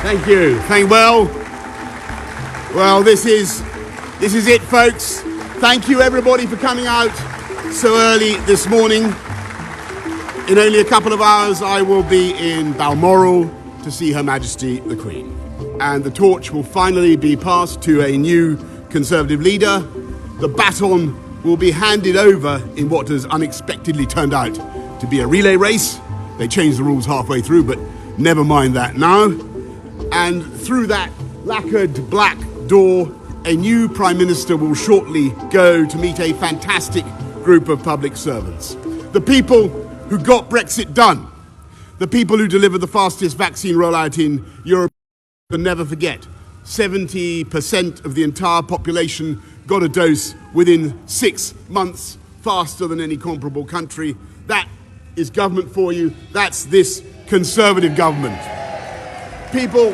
Thank you. Well, this is it, folks. Thank you, everybody, for coming out so early this morning. In only a couple of hours, I will be in Balmoral to see Her Majesty the Queen. And the torch will finally be passed to a new Conservative leader. The baton will be handed over in what has unexpectedly turned out to be a relay race. They changed the rules halfway through, but never mind that now. And through that lacquered black door, a new Prime Minister will shortly go to meet a fantastic group of public servants. The people who got Brexit done. The people who delivered the fastest vaccine rollout in Europe. But never forget, 70% of the entire population got a dose within 6 months, faster than any comparable country. That is government for you. That's this Conservative government. People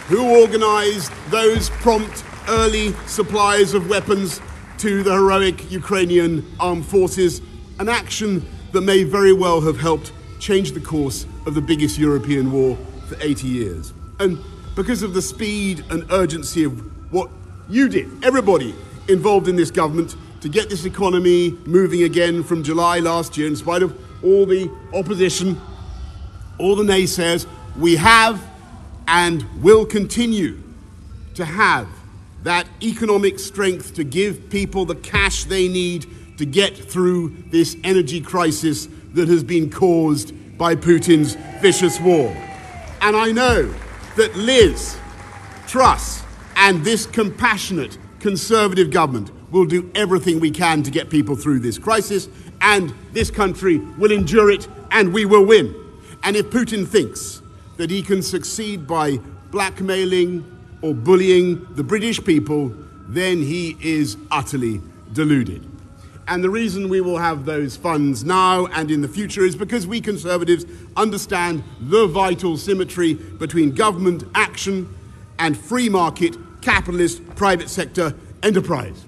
who organised those prompt early supplies of weapons to the heroic Ukrainian armed forces, an action that may very well have helped change the course of the biggest European war for 80 years. And because of the speed and urgency of what you did, everybody involved in this government, to get this economy moving again from July last year, in spite of all the opposition, all the naysayers, we have and will continue to have that economic strength to give people the cash they need to get through this energy crisis that has been caused by Putin's vicious war. And I know that Liz, Truss, and this compassionate Conservative government will do everything we can to get people through this crisis, and this country will endure it, and we will win. And if Putin thinks that he can succeed by blackmailing or bullying the British people, then he is utterly deluded. And the reason we will have those funds now and in the future is because we Conservatives understand the vital symmetry between government action and free market, capitalist, private sector enterprise.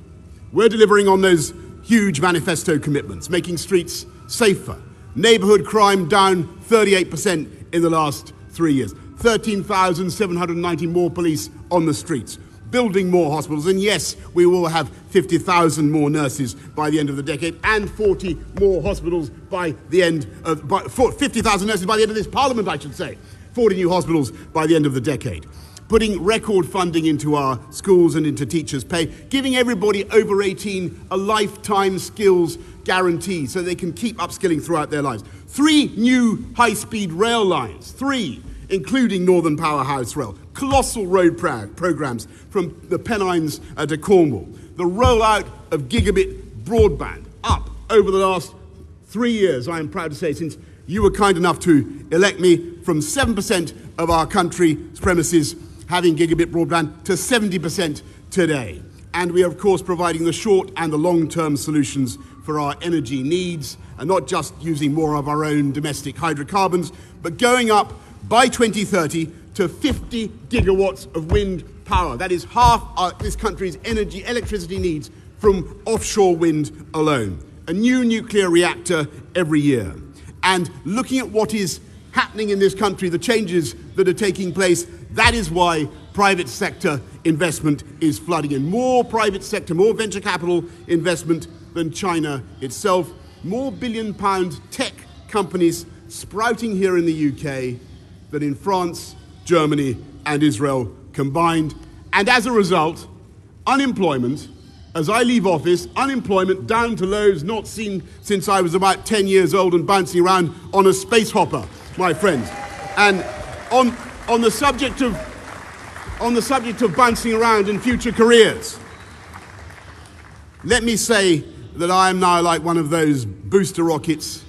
We're delivering on those huge manifesto commitments, making streets safer, neighbourhood crime down 38% in the last 3 years, 13,790 more police on the streets, building more hospitals, and yes, we will have 50,000 more nurses by the end of the decade, and 40 more hospitals by the end of 50,000 nurses by the end of this Parliament, I should say. 40 new hospitals by the end of the decade. Putting record funding into our schools and into teachers' pay, giving everybody over 18 a lifetime skills guarantee so they can keep upskilling throughout their lives. 3 new high-speed rail lines, 3, including Northern Powerhouse Rail. Colossal road programs from the Pennines to Cornwall. The rollout of gigabit broadband up over the last 3 years, I am proud to say, since you were kind enough to elect me, from 7% of our country's premises having gigabit broadband to 70% today. And we are, of course, providing the short and the long-term solutions for our energy needs, and not just using more of our own domestic hydrocarbons, but going up by 2030 to 50 gigawatts of wind power. That is half this country's electricity needs from offshore wind alone. A new nuclear reactor every year. And looking at what is happening in this country, the changes that are taking place, that is why private sector investment is flooding in. More private sector, more venture capital investment than China itself. More billion-pound tech companies sprouting here in the UK than in France, Germany, and Israel combined. And as a result, unemployment, as I leave office, unemployment down to lows not seen since I was about 10 years old and bouncing around on a space hopper, my friends. And on the subject of bouncing around in future careers, let me say that I am now like one of those booster rockets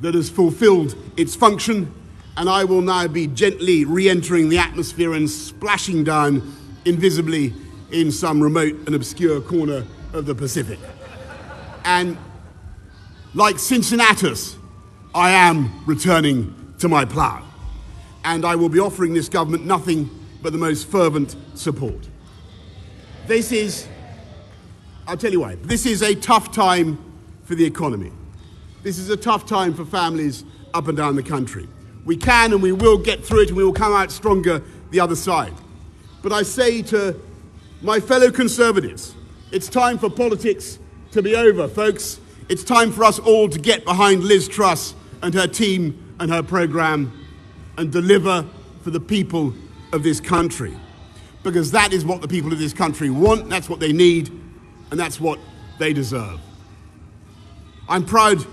that has fulfilled its function, and I will now be gently re-entering the atmosphere and splashing down invisibly in some remote and obscure corner of the Pacific. And like Cincinnatus, I am returning to my plough. And I will be offering this government nothing but the most fervent support. I'll tell you why, this is a tough time for the economy. This is a tough time for families up and down the country. We can and we will get through it, and we will come out stronger the other side. But I say to my fellow Conservatives, it's time for politics to be over, folks. It's time for us all to get behind Liz Truss and her team and her programme and deliver for the people of this country. Because that is what the people of this country want, that's what they need, and that's what they deserve. I'm proud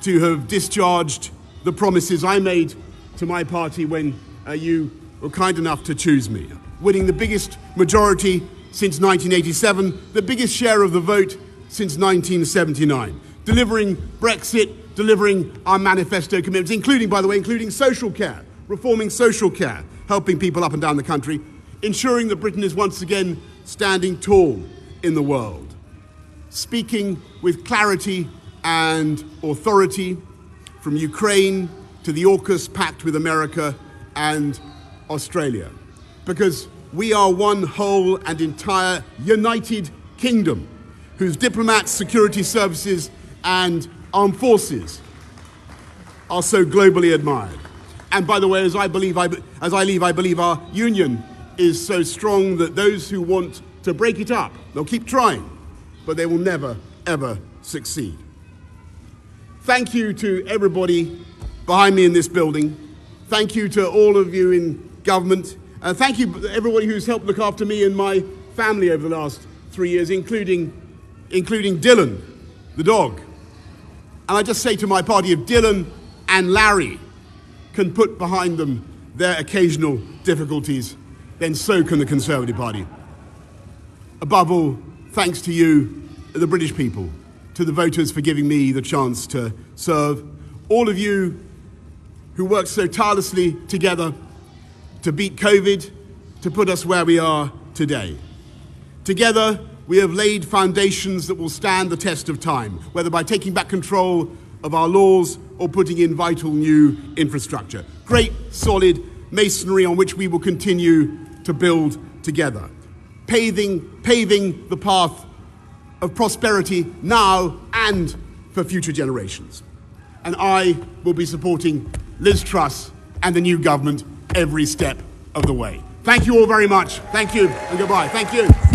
to have discharged the promises I made to my party when you were kind enough to choose me. Winning the biggest majority since 1987, the biggest share of the vote since 1979. Delivering Brexit, delivering our manifesto commitments, including, by the way, including social care, reforming social care, helping people up and down the country, ensuring that Britain is once again standing tall in the world. Speaking with clarity and authority from Ukraine to the AUKUS pact with America and Australia. Because we are one whole and entire united kingdom whose diplomats, security services and armed forces are so globally admired. And by the way, as I leave, I believe our union is so strong that those who want to break it up, they'll keep trying, but they will never, ever succeed. Thank you to everybody behind me in this building. Thank you to all of you in government. Thank you to everybody who's helped look after me and my family over the last 3 years, including Dylan, the dog. And I just say to my party, if Dylan and Larry can put behind them their occasional difficulties, then so can the Conservative Party. Above all, thanks to you, the British people, to the voters for giving me the chance to serve. All of you who worked so tirelessly together to beat COVID, to put us where we are today. Together, we have laid foundations that will stand the test of time, whether by taking back control of our laws or putting in vital new infrastructure. Great, solid masonry on which we will continue to build together. Paving the path of prosperity now and for future generations. And I will be supporting Liz Truss and the new government every step of the way. Thank you all very much. Thank you and goodbye. Thank you.